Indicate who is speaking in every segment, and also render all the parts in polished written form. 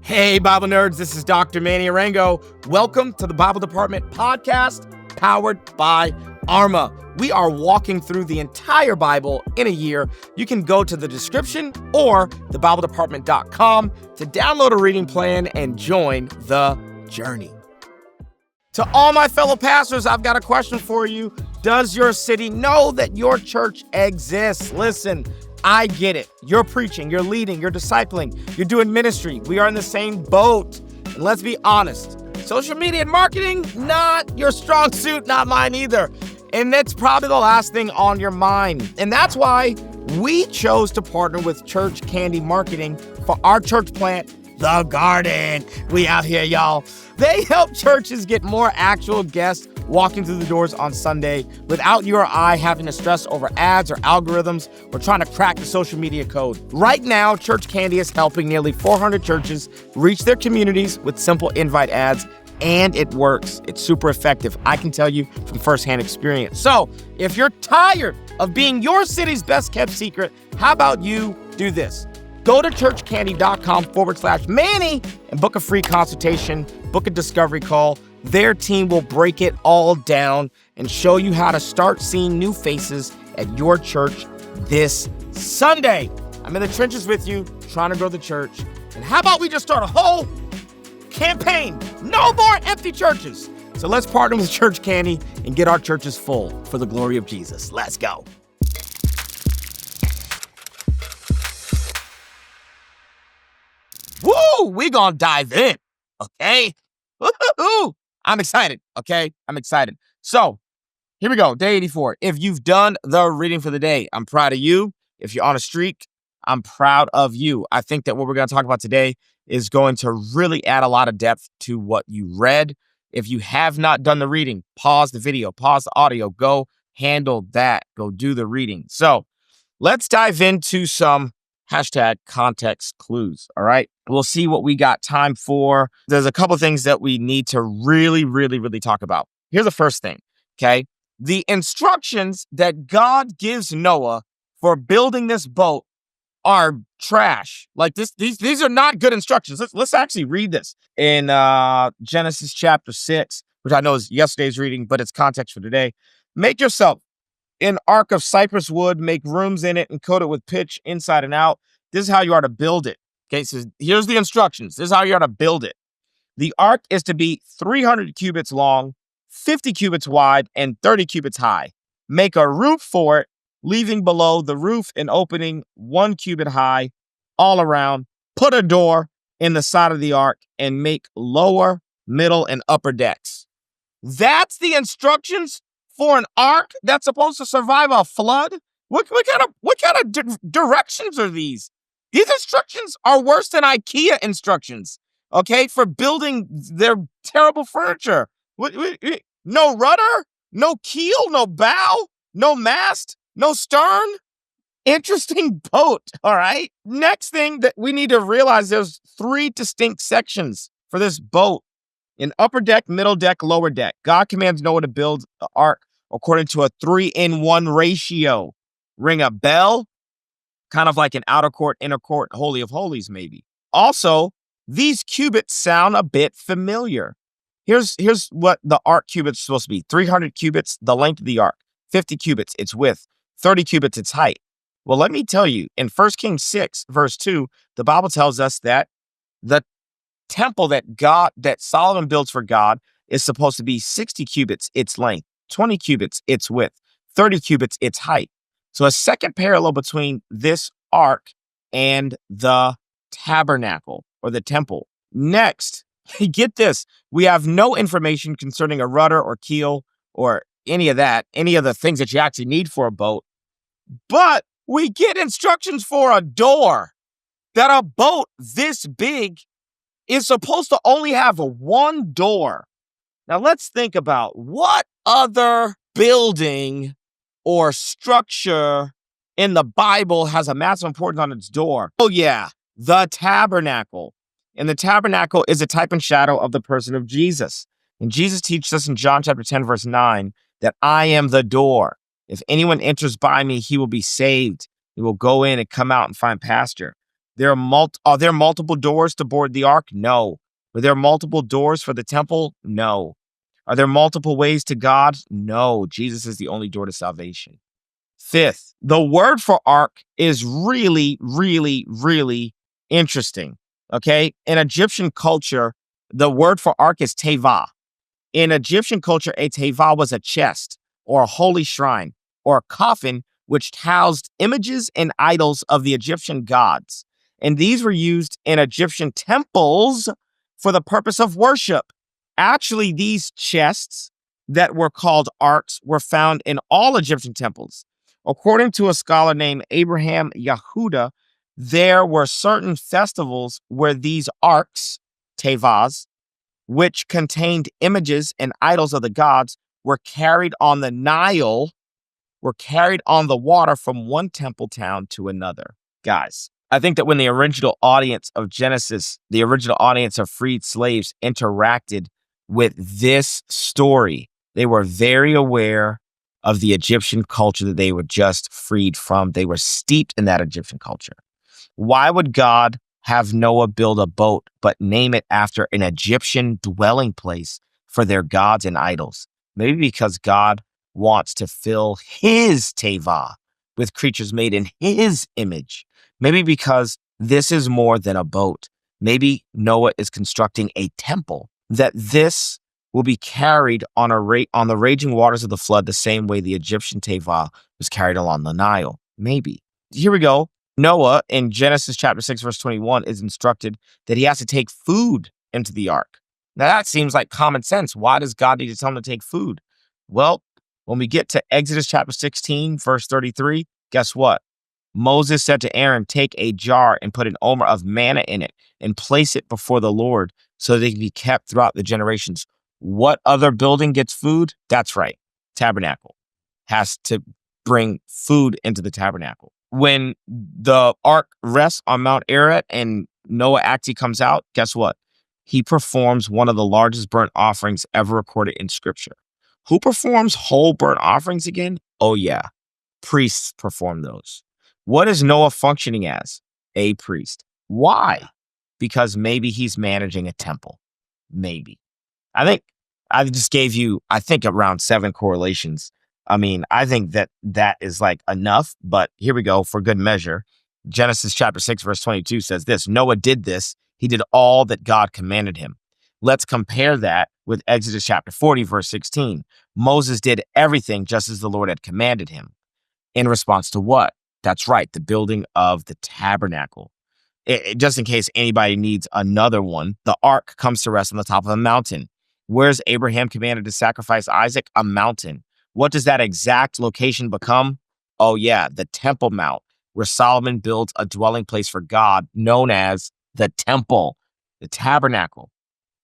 Speaker 1: Hey, Bible nerds, this is Dr. Manny Arango. Welcome to the Bible Department podcast, powered by Arma. We are walking through the entire Bible in a year. You can go to the description or thebibledepartment.com to download a reading plan and join the journey. To all my fellow pastors, I've got a question for you. Does your city know that your church exists? Listen, I get it. You're preaching, you're leading, you're discipling, you're doing ministry. We are in the same boat. And let's be honest, social media and marketing, not your strong suit, not mine either. And that's probably the last thing on your mind. And that's why we chose to partner with Church Candy Marketing for our church plant, The Garden. We out here, y'all. They help churches get more actual guests walking through the doors on Sunday without you or I having to stress over ads or algorithms or trying to crack the social media code. Right now, Church Candy is helping nearly 400 churches reach their communities with simple invite ads, and it works. It's super effective. I can tell you from firsthand experience. So if you're tired of being your city's best kept secret, how about you do this? Go to churchcandy.com/Manny and book a free consultation, book a discovery call. Their team will break it all down and show you how to start seeing new faces at your church this Sunday. I'm in the trenches with you, trying to grow the church. And how about we just start a whole campaign? No more empty churches. So let's partner with Church Candy and get our churches full for the glory of Jesus. Let's go. Woo! We gonna dive in, okay? Woo-hoo-hoo! I'm excited, okay? I'm excited. So, here we go, day 84. If you've done the reading for the day, I'm proud of you. If you're on a streak, I'm proud of you. I think that what we're gonna talk about today is going to really add a lot of depth to what you read. If you have not done the reading, pause the video, pause the audio, go handle that, go do the reading. So, let's dive into some #context clues, all right? We'll see what we got time for. There's a couple things that we need to really talk about. Here's the first thing, okay? The instructions that God gives Noah for building this boat are trash. Like these are not good instructions. Let's actually read this in Genesis chapter 6, which I know is yesterday's reading, but it's context for today. Make yourself an ark of cypress wood, make rooms in it, and coat it with pitch inside and out. This is how you are to build it. Okay, so here's the instructions. This is how you are to build it. The ark is to be 300 cubits long, 50 cubits wide, and 30 cubits high. Make a roof for it, leaving below the roof an opening 1 cubit high all around. Put a door in the side of the ark and make lower, middle, and upper decks. That's the instructions for an ark that's supposed to survive a flood? What kind of directions are these? These instructions are worse than IKEA instructions, okay, for building their terrible furniture. No rudder, no keel, no bow, no mast, no stern. Interesting boat, all right? Next thing that we need to realize, there's 3 distinct sections for this boat. An upper deck, middle deck, lower deck. God commands Noah to build the ark according to a 3-in-1 ratio. Ring a bell, kind of like an outer court, inner court, holy of holies maybe. Also, these cubits sound a bit familiar. Here's what the ark cubits are supposed to be. 300 cubits, the length of the ark. 50 cubits, its width. 30 cubits, its height. Well, let me tell you, in 1 Kings 6, verse 2, the Bible tells us that the temple that Solomon builds for God is supposed to be 60 cubits its length, 20 cubits its width, 30 cubits its height. So a second parallel between this ark and the tabernacle or the temple. Next, get this. We have no information concerning a rudder or keel or any of that, any of the things that you actually need for a boat. But we get instructions for a door. That a boat this big is supposed to only have 1 door. Now let's think about what other building or structure in the Bible has a massive importance on its door. Oh yeah, the tabernacle. And the tabernacle is a type and shadow of the person of Jesus. And Jesus teaches us in John chapter 10, verse 9, that I am the door. If anyone enters by me, he will be saved. He will go in and come out and find pasture. Are there multiple doors to board the ark? No. Were there multiple doors for the temple? No. Are there multiple ways to God? No. Jesus is the only door to salvation. Fifth, the word for ark is really, really, really interesting. Okay. In Egyptian culture, the word for ark is teva. In Egyptian culture, a teva was a chest or a holy shrine or a coffin which housed images and idols of the Egyptian gods. And these were used in Egyptian temples for the purpose of worship. Actually, these chests that were called arks were found in all Egyptian temples. According to a scholar named Abraham Yehuda, there were certain festivals where these arks, tevas, which contained images and idols of the gods, were carried on the Nile, were carried on the water from one temple town to another. Guys, I think that when the original audience of Genesis, the original audience of freed slaves interacted with this story, they were very aware of the Egyptian culture that they were just freed from. They were steeped in that Egyptian culture. Why would God have Noah build a boat, but name it after an Egyptian dwelling place for their gods and idols? Maybe because God wants to fill his teva with creatures made in his image. Maybe because this is more than a boat. Maybe Noah is constructing a temple, that this will be carried on on the raging waters of the flood the same way the Egyptian teva was carried along the Nile. Maybe. Here we go. Noah in Genesis chapter 6, verse 21 is instructed that he has to take food into the ark. Now that seems like common sense. Why does God need to tell him to take food? Well, when we get to Exodus chapter 16, verse 33, guess what? Moses said to Aaron, take a jar and put an omer of manna in it and place it before the Lord so that it can be kept throughout the generations. What other building gets food? That's right. Tabernacle has to bring food into the tabernacle. When the ark rests on Mount Ararat and Noah actually comes out, guess what? He performs one of the largest burnt offerings ever recorded in scripture. Who performs whole burnt offerings again? Oh yeah, priests perform those. What is Noah functioning as? A priest. Why? Because maybe he's managing a temple. Maybe. I think I just gave you, around 7 correlations. I mean, I think that is like enough, but here we go for good measure. Genesis chapter 6, verse 22 says this: Noah did this. He did all that God commanded him. Let's compare that with Exodus chapter 40, verse 16. Moses did everything just as the Lord had commanded him. In response to what? That's right, the building of the tabernacle. Just in case anybody needs another one, the ark comes to rest on the top of a mountain. Where's Abraham commanded to sacrifice Isaac? A mountain. What does that exact location become? Oh yeah, the Temple Mount, where Solomon builds a dwelling place for God known as the temple, the tabernacle.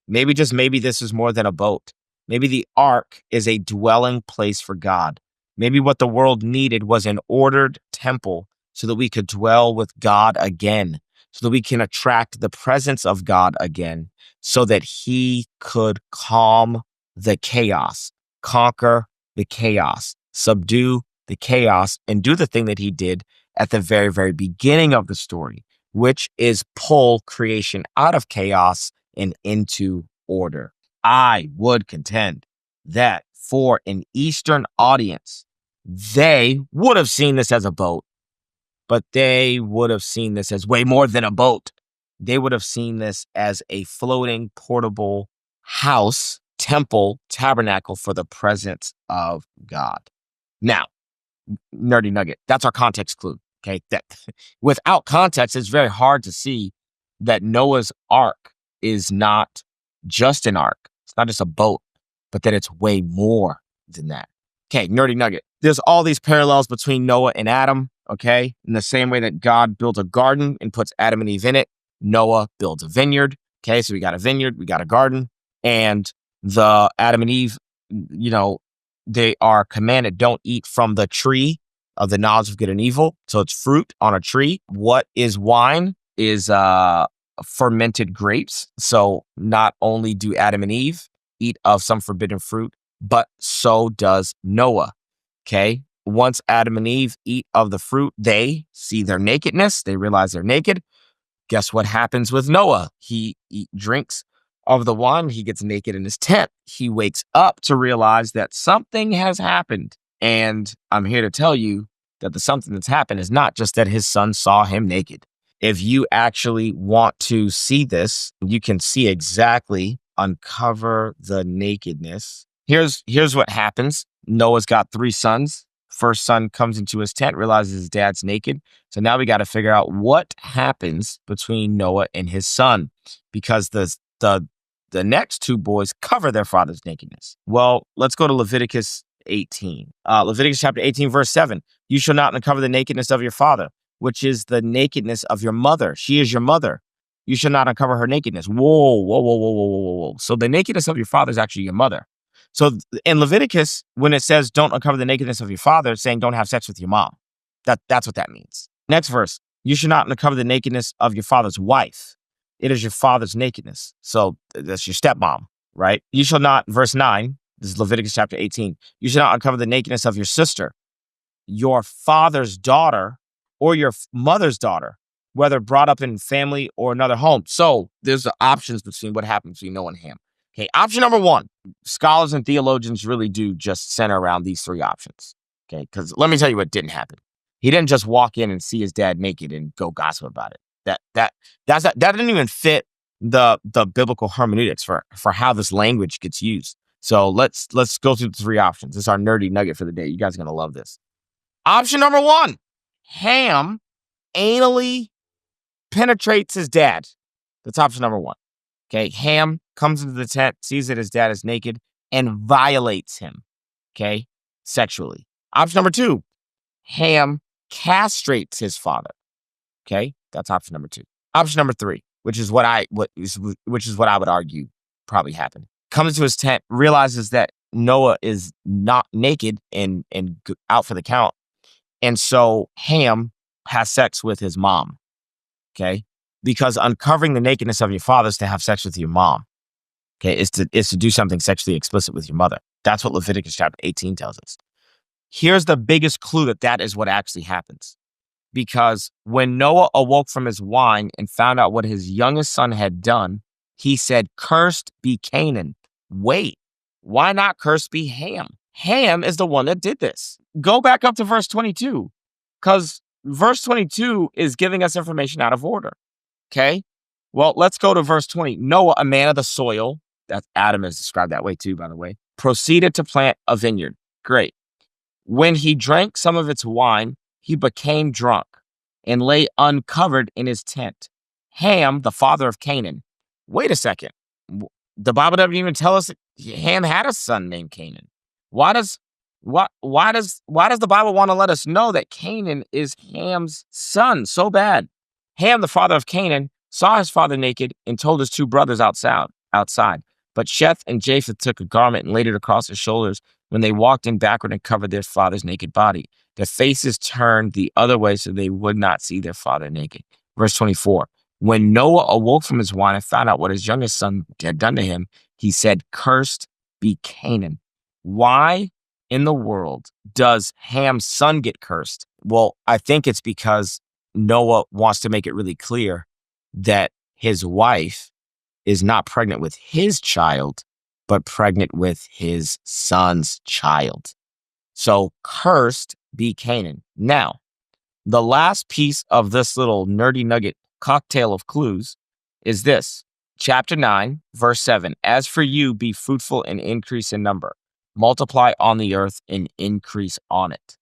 Speaker 1: Maybe, just maybe, this is more than a boat. Maybe the ark is a dwelling place for God. Maybe what the world needed was an ordered temple so that we could dwell with God again, so that we can attract the presence of God again, so that he could calm the chaos, conquer the chaos, subdue the chaos, and do the thing that he did at the very, very beginning of the story, which is pull creation out of chaos and into order. I would contend that for an Eastern audience, they would have seen this as a boat, but they would have seen this as way more than a boat. They would have seen this as a floating, portable house, temple, tabernacle for the presence of God. Now, nerdy nugget, that's our context clue. Okay, that without context, it's very hard to see that Noah's ark is not just an ark. It's not just a boat, but that it's way more than that. Okay, nerdy nugget. There's all these parallels between Noah and Adam, okay? In the same way that God builds a garden and puts Adam and Eve in it, Noah builds a vineyard. Okay, so we got a vineyard, we got a garden, and the Adam and Eve, they are commanded, don't eat from the tree of the knowledge of good and evil. So it's fruit on a tree. What is wine? Is fermented grapes. So not only do Adam and Eve eat of some forbidden fruit, but so does Noah. Okay. Once Adam and Eve eat of the fruit, they see their nakedness. They realize they're naked. Guess what happens with Noah? He drinks of the wine. He gets naked in his tent. He wakes up to realize that something has happened. And I'm here to tell you that the something that's happened is not just that his son saw him naked. If you actually want to see this, you can see exactly uncover the nakedness. Here's what happens. Noah's got 3 sons. First son comes into his tent, realizes his dad's naked. So now we got to figure out what happens between Noah and his son, because the next 2 boys cover their father's nakedness. Well, let's go to Leviticus 18. Leviticus chapter 18, verse 7. You shall not uncover the nakedness of your father, which is the nakedness of your mother. She is your mother. You shall not uncover her nakedness. Whoa, whoa, whoa, whoa, whoa, whoa, whoa. So the nakedness of your father is actually your mother. So in Leviticus, when it says don't uncover the nakedness of your father, it's saying don't have sex with your mom. That's what that means. Next verse. You should not uncover the nakedness of your father's wife. It is your father's nakedness. So that's your stepmom, right? You shall not, verse 9, this is Leviticus chapter 18. You should not uncover the nakedness of your sister, your father's daughter, or your mother's daughter, whether brought up in family or another home. So there's the options between what happens between Noah and Ham. Okay, option number 1. Scholars and theologians really do just center around these 3 options. Okay, because let me tell you what didn't happen. He didn't just walk in and see his dad naked and go gossip about it. That didn't even fit the biblical hermeneutics for how this language gets used. So let's go through the 3 options. This is our nerdy nugget for the day. You guys are gonna love this. Option number 1: Ham anally penetrates his dad. That's option number 1. Okay, Ham comes into the tent, sees that his dad is naked, and violates him, okay, sexually. Option number 2, Ham castrates his father, okay? That's option number 2. Option number 3, which is what I would argue probably happened. Comes into his tent, realizes that Noah is not naked and out for the count, and so Ham has sex with his mom, okay? Because uncovering the nakedness of your father is to have sex with your mom. Okay, is to do something sexually explicit with your mother. That's what Leviticus chapter 18 tells us. Here's the biggest clue that is what actually happens. Because when Noah awoke from his wine and found out what his youngest son had done, he said, "Cursed be Canaan." Wait, why not cursed be Ham? Ham is the one that did this. Go back up to verse 22, because verse 22 is giving us information out of order. Okay, well, let's go to verse 20. Noah, a man of the soil, that Adam is described that way too, by the way, proceeded to plant a vineyard. Great. When he drank some of its wine, he became drunk and lay uncovered in his tent. Ham, the father of Canaan. Wait a second. The Bible doesn't even tell us that Ham had a son named Canaan. Why does the Bible want to let us know that Canaan is Ham's son so bad? Ham, the father of Canaan, saw his father naked and told his 2 brothers outside. But Sheth and Japheth took a garment and laid it across his shoulders when they walked in backward and covered their father's naked body. Their faces turned the other way so they would not see their father naked. Verse 24. When Noah awoke from his wine and found out what his youngest son had done to him, he said, "Cursed be Canaan." Why in the world does Ham's son get cursed? Well, I think it's because Noah wants to make it really clear that his wife is not pregnant with his child, but pregnant with his son's child. So cursed be Canaan. Now, the last piece of this little nerdy nugget cocktail of clues is this. Chapter 9, verse 7. As for you, be fruitful and increase in number. Multiply on the earth and increase on it.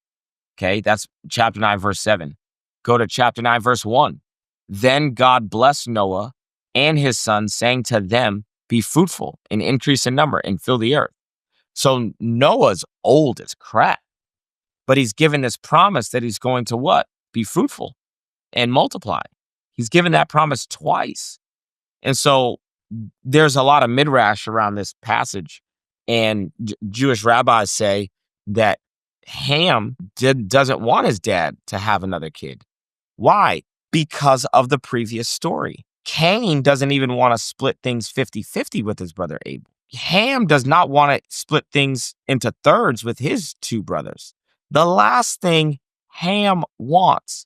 Speaker 1: Okay, that's chapter 9, verse 7. Go to chapter 9, verse 1. Then God blessed Noah and his sons, saying to them, "Be fruitful and increase in number and fill the earth." So Noah's old as crap, but he's given this promise that he's going to what? Be fruitful and multiply. He's given that promise twice. And so there's a lot of midrash around this passage. And Jewish rabbis say that Ham doesn't want his dad to have another kid. Why? Because of the previous story. Cain doesn't even want to split things 50-50 with his brother Abel. Ham does not want to split things into thirds with his 2 brothers. The last thing Ham wants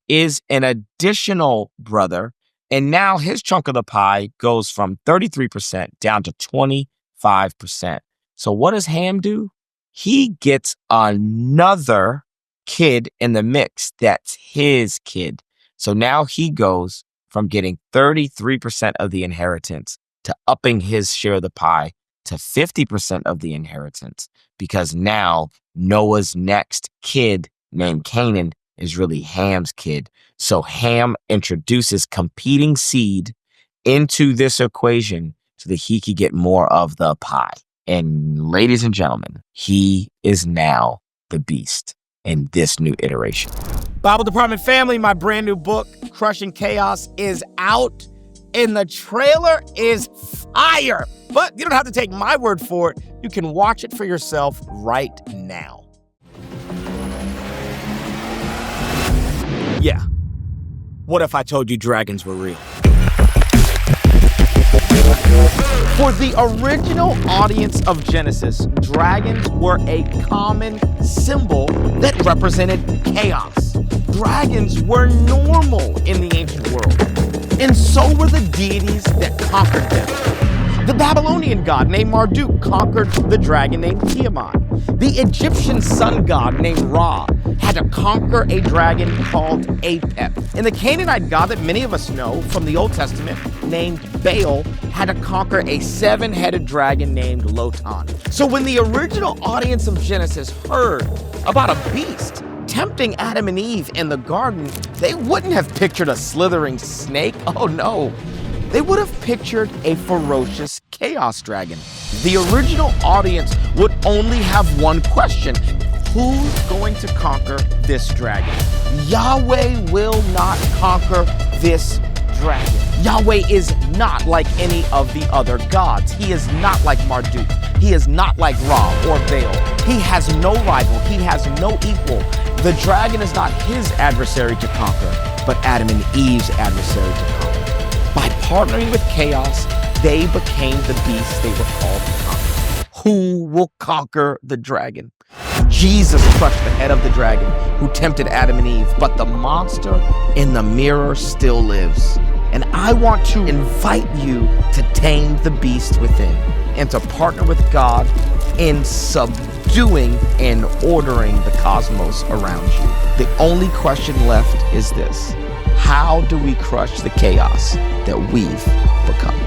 Speaker 1: is an additional brother And now his chunk of the pie goes from 33% down to 25%. So what does Ham do? He gets another kid in the mix. That's his kid. So now he goes from getting 33% of the inheritance to upping his share of the pie to 50% of the inheritance, because now Noah's next kid named Canaan is really Ham's kid. So Ham introduces competing seed into this equation so that he could get more of the pie. And ladies and gentlemen, he is now the beast in this new iteration. Bible Department family, my brand new book, Crushing Chaos, is out, and the trailer is fire. But you don't have to take my word for it. You can watch it for yourself right now. Yeah. What if I told you dragons were real? For the original audience of Genesis, dragons were a common symbol that represented chaos. Dragons were normal in the ancient world, and so were the deities that conquered them. The Babylonian god named Marduk conquered the dragon named Tiamat. The Egyptian sun god named Ra had to conquer a dragon called Apep. And the Canaanite god that many of us know from the Old Testament named Baal had to conquer a 7-headed dragon named Lotan. So when the original audience of Genesis heard about a beast tempting Adam and Eve in the garden, they wouldn't have pictured a slithering snake. Oh no. They would have pictured a ferocious chaos dragon. The original audience would only have one question: who's going to conquer this dragon? Yahweh will not conquer this dragon. Yahweh is not like any of the other gods. He is not like Marduk. He is not like Ra or Baal. He has no rival. He has no equal. The dragon is not his adversary to conquer, but Adam and Eve's adversary to conquer. By partnering with chaos, they became the beast they were called to conquer. Who will conquer the dragon? Jesus crushed the head of the dragon who tempted Adam and Eve, but the monster in the mirror still lives. And I want to invite you to tame the beast within and to partner with God in subduing and ordering the cosmos around you. The only question left is this: how do we crush the chaos that we've become?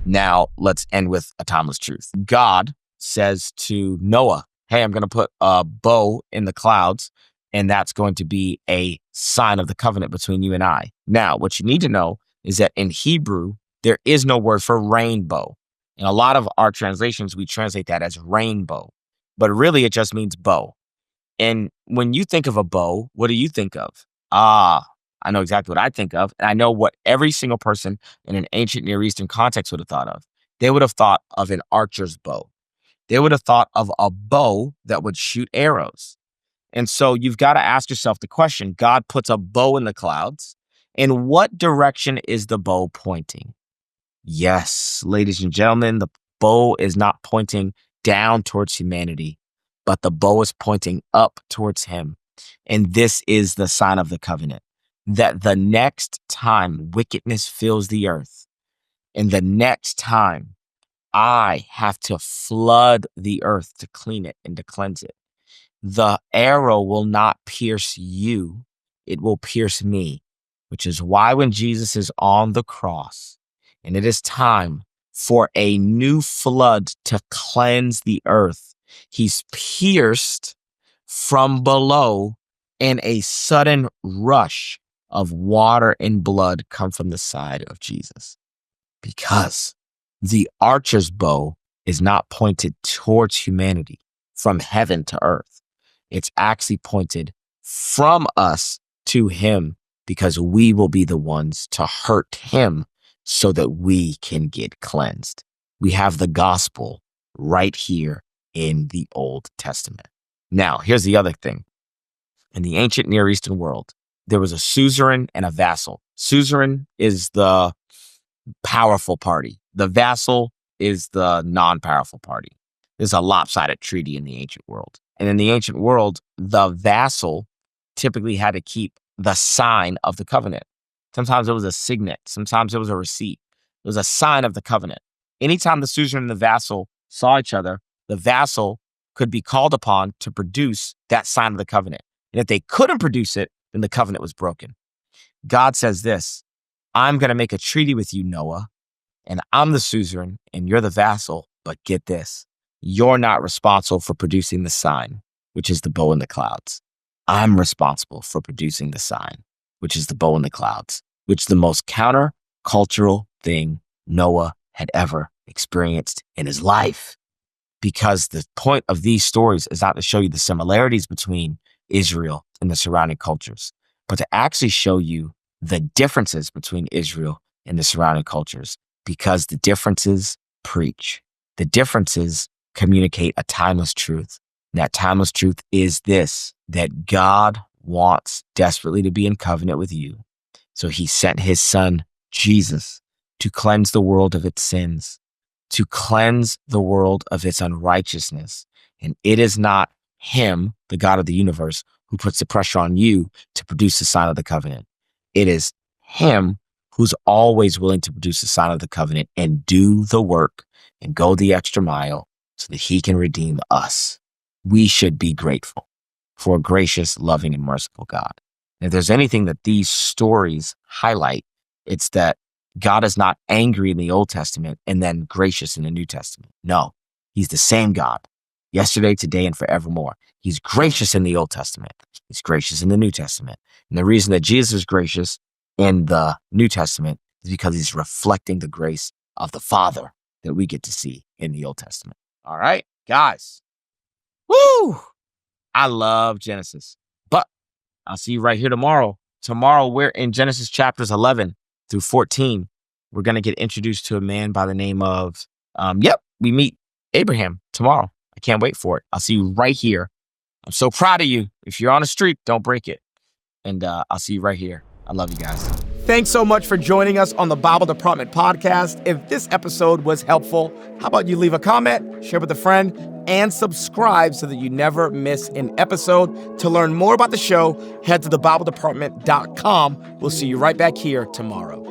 Speaker 1: Now, let's end with a timeless truth. God says to Noah, hey, I'm going to put a bow in the clouds, and that's going to be a sign of the covenant between you and I. Now, what you need to know is that in Hebrew, there is no word for rainbow. In a lot of our translations, we translate that as rainbow, but really it just means bow. And when you think of a bow, what do you think of? I know exactly what I think of. And I know what every single person in an ancient Near Eastern context would have thought of. They would have thought of an archer's bow. They would have thought of a bow that would shoot arrows. And so you've got to ask yourself the question: God puts a bow in the clouds. In what direction is the bow pointing? Yes, ladies and gentlemen, the bow is not pointing down towards humanity, but the bow is pointing up towards him. And this is the sign of the covenant, that the next time wickedness fills the earth, and the next time I have to flood the earth to clean it and to cleanse it, the arrow will not pierce you, it will pierce me, which is why when Jesus is on the cross and it is time for a new flood to cleanse the earth, he's pierced from below, and a sudden rush of water and blood come from the side of Jesus. Because the archer's bow is not pointed towards humanity from heaven to earth. It's actually pointed from us to him, because we will be the ones to hurt him so that we can get cleansed. We have the gospel right here in the Old Testament. Now, here's the other thing. In the ancient Near Eastern world, there was a suzerain and a vassal. Suzerain is the powerful party. The vassal is the non-powerful party. There's a lopsided treaty in the ancient world. And in the ancient world, the vassal typically had to keep the sign of the covenant. Sometimes it was a signet. Sometimes it was a receipt. It was a sign of the covenant. Anytime the suzerain and the vassal saw each other, the vassal could be called upon to produce that sign of the covenant. And if they couldn't produce it, then the covenant was broken. God says this, I'm going to make a treaty with you, Noah, and I'm the suzerain and you're the vassal. But get this, you're not responsible for producing the sign, which is the bow in the clouds. I'm responsible for producing the sign, which is the bow in the clouds, which is the most counter-cultural thing Noah had ever experienced in his life. Because the point of these stories is not to show you the similarities between Israel and the surrounding cultures, but to actually show you the differences between Israel and the surrounding cultures, because the differences preach. The differences communicate a timeless truth. And that timeless truth is this, that God wants desperately to be in covenant with you. So he sent his son, Jesus, to cleanse the world of its sins, to cleanse the world of its unrighteousness. And it is not him, the God of the universe, who puts the pressure on you to produce the sign of the covenant. It is him who's always willing to produce the sign of the covenant and do the work and go the extra mile so that he can redeem us. We should be grateful for a gracious, loving, and merciful God. And if there's anything that these stories highlight, it's that God is not angry in the Old Testament and then gracious in the New Testament. No, he's the same God, yesterday, today, and forevermore. He's gracious in the Old Testament. He's gracious in the New Testament. And the reason that Jesus is gracious in the New Testament is because he's reflecting the grace of the Father that we get to see in the Old Testament. All right, guys. Woo! I love Genesis, but I'll see you right here tomorrow. Tomorrow, we're in Genesis chapters 11 through 14. We're going to get introduced to a man by the name of, we meet Abraham tomorrow. I can't wait for it. I'll see you right here. I'm so proud of you. If you're on a streak, don't break it. And I'll see you right here. I love you guys. Thanks so much for joining us on the Bible Department podcast. If this episode was helpful, how about you leave a comment, share with a friend, and subscribe so that you never miss an episode. To learn more about the show, head to thebibledepartment.com. We'll see you right back here tomorrow.